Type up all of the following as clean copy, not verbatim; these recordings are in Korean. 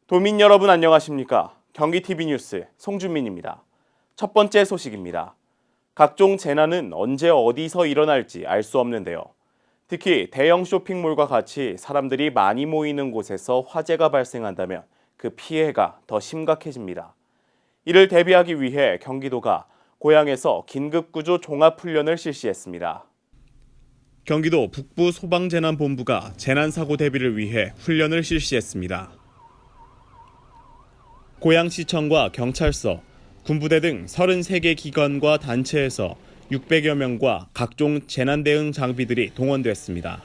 도민 여러분 안녕하십니까? 경기TV 뉴스 송준민입니다. 첫 번째 소식입니다. 각종 재난은 언제 어디서 일어날지 알 수 없는데요. 특히 대형 쇼핑몰과 같이 사람들이 많이 모이는 곳에서 화재가 발생한다면 그 피해가 더 심각해집니다. 이를 대비하기 위해 경기도가 고양에서 긴급구조 종합훈련을 실시했습니다. 경기도 북부소방재난본부가 재난사고 대비를 위해 훈련을 실시했습니다. 고양시청과 경찰서, 군부대 등 33개 기관과 단체에서 600여 명과 각종 재난대응 장비들이 동원됐습니다.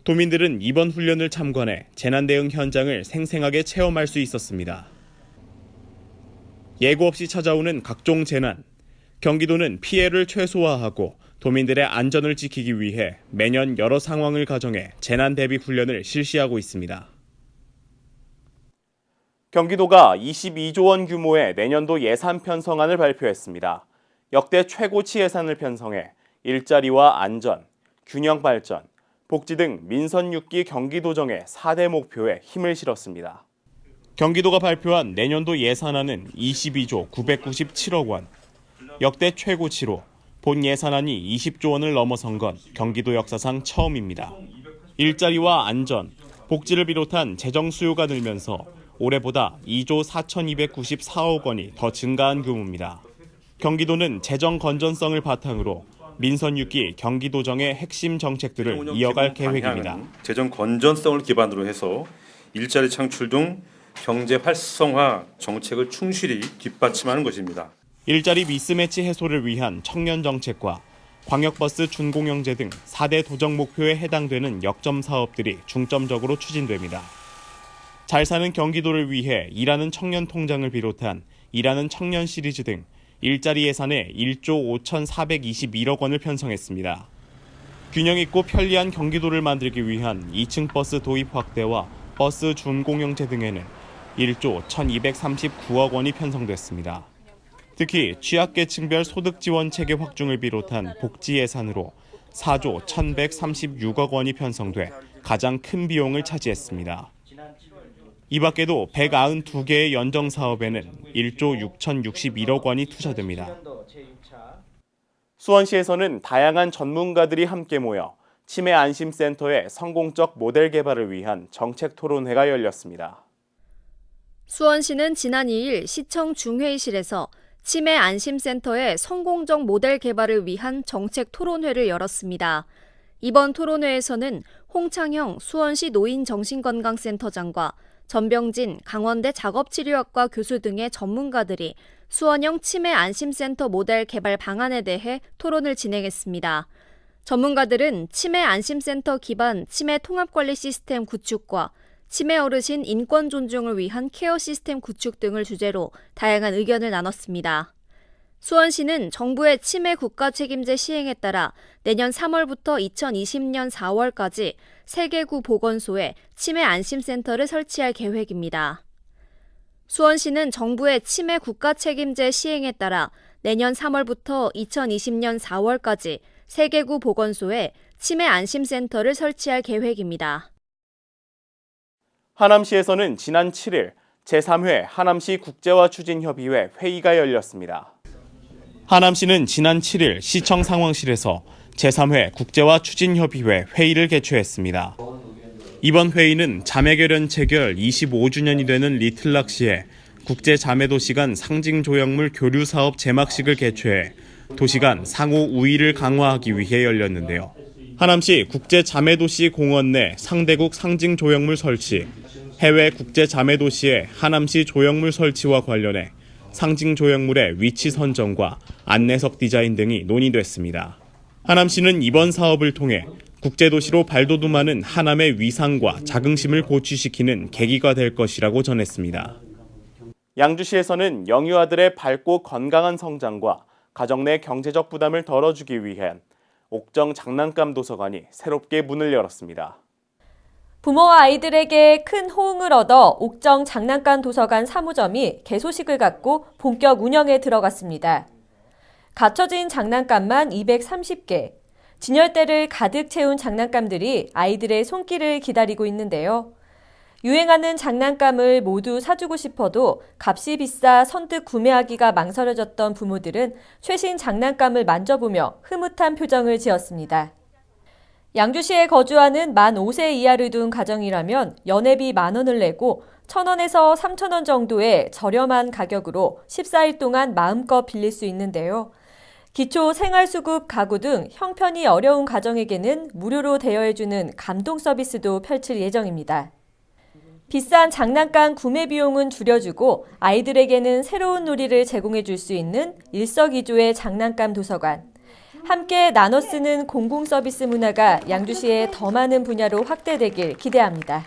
도민들은 이번 훈련을 참관해 재난대응 현장을 생생하게 체험할 수 있었습니다. 예고 없이 찾아오는 각종 재난, 경기도는 피해를 최소화하고 도민들의 안전을 지키기 위해 매년 여러 상황을 가정해 재난 대비 훈련을 실시하고 있습니다. 경기도가 22조 원 규모의 내년도 예산 편성안을 발표했습니다. 역대 최고치 예산을 편성해 일자리와 안전, 균형 발전, 복지 등 민선 6기 경기도정의 4대 목표에 힘을 실었습니다. 경기도가 발표한 내년도 예산안은 22조 997억 원, 역대 최고치로 본 예산안이 20조 원을 넘어선 건 경기도 역사상 처음입니다. 일자리와 안전, 복지를 비롯한 재정 수요가 늘면서 올해보다 2조 4,294억 원이 더 증가한 규모입니다. 경기도는 재정 건전성을 바탕으로 민선 6기 경기도정의 핵심 정책들을 이어갈 계획입니다. 재정 건전성을 기반으로 해서 일자리 창출 등 경제 활성화 정책을 충실히 뒷받침하는 것입니다. 일자리 미스매치 해소를 위한 청년 정책과 광역버스 준공영제 등 4대 도정 목표에 해당되는 역점 사업들이 중점적으로 추진됩니다. 잘 사는 경기도를 위해 일하는 청년 통장을 비롯한 일하는 청년 시리즈 등 일자리 예산에 1조 5,421억 원을 편성했습니다. 균형 있고 편리한 경기도를 만들기 위한 2층 버스 도입 확대와 버스 준공영제 등에는 1조 1,239억 원이 편성됐습니다. 특히 취약계층별 소득 지원 체계 확충을 비롯한 복지 예산으로 4조 1,136억 원이 편성돼 가장 큰 비용을 차지했습니다. 이 밖에도 192개의 연정 사업에는 1조 6,061억 원이 투자됩니다. 수원시에서는 다양한 전문가들이 함께 모여 치매 안심센터의 성공적 모델 개발을 위한 정책 토론회가 열렸습니다. 수원시는 지난 2일 시청 중회의실에서 치매 안심센터의 성공적 모델 개발을 위한 정책 토론회를 열었습니다. 이번 토론회에서는 홍창형 수원시 노인정신건강센터장과 전병진 강원대 작업치료학과 교수 등의 전문가들이 수원형 치매 안심센터 모델 개발 방안에 대해 토론을 진행했습니다. 전문가들은 치매 안심센터 기반 치매 통합관리 시스템 구축과 치매 어르신 인권 존중을 위한 케어 시스템 구축 등을 주제로 다양한 의견을 나눴습니다. 수원시는 정부의 치매 국가 책임제 시행에 따라 내년 3월부터 2020년 4월까지 3개 구 보건소에 치매 안심센터를 설치할 계획입니다. 수원시는 정부의 치매 국가 책임제 시행에 따라 내년 3월부터 2020년 4월까지 3개 구 보건소에 치매 안심센터를 설치할 계획입니다. 하남시에서는 지난 7일 제3회 하남시 국제화추진협의회 회의가 열렸습니다. 하남시는 지난 7일 시청 상황실에서 제3회 국제화추진협의회 회의를 개최했습니다. 이번 회의는 자매결연 체결 25주년이 되는 리틀락시에 국제자매도시 간 상징조형물 교류 사업 제막식을 개최해 도시 간 상호 우위를 강화하기 위해 열렸는데요. 하남시 국제자매도시 공원 내 상대국 상징조형물 설치, 해외 국제자매도시의 하남시 조형물 설치와 관련해 상징조형물의 위치 선정과 안내석 디자인 등이 논의됐습니다. 하남시는 이번 사업을 통해 국제도시로 발돋움하는 하남의 위상과 자긍심을 고취시키는 계기가 될 것이라고 전했습니다. 양주시에서는 영유아들의 밝고 건강한 성장과 가정 내 경제적 부담을 덜어주기 위한 옥정 장난감 도서관이 새롭게 문을 열었습니다. 부모와 아이들에게 큰 호응을 얻어 옥정 장난감 도서관 사무점이 개소식을 갖고 본격 운영에 들어갔습니다. 갖춰진 장난감만 230개, 진열대를 가득 채운 장난감들이 아이들의 손길을 기다리고 있는데요. 유행하는 장난감을 모두 사주고 싶어도 값이 비싸 선뜻 구매하기가 망설여졌던 부모들은 최신 장난감을 만져보며 흐뭇한 표정을 지었습니다. 양주시에 거주하는 만 5세 이하를 둔 가정이라면 연회비 10,000원을 내고 1,000원에서 3,000원 정도의 저렴한 가격으로 14일 동안 마음껏 빌릴 수 있는데요. 기초 생활수급 가구 등 형편이 어려운 가정에게는 무료로 대여해주는 감동 서비스도 펼칠 예정입니다. 비싼 장난감 구매 비용은 줄여주고 아이들에게는 새로운 놀이를 제공해 줄 수 있는 일석이조의 장난감 도서관. 함께 나눠 쓰는 공공 서비스 문화가 양주시의 더 많은 분야로 확대되길 기대합니다.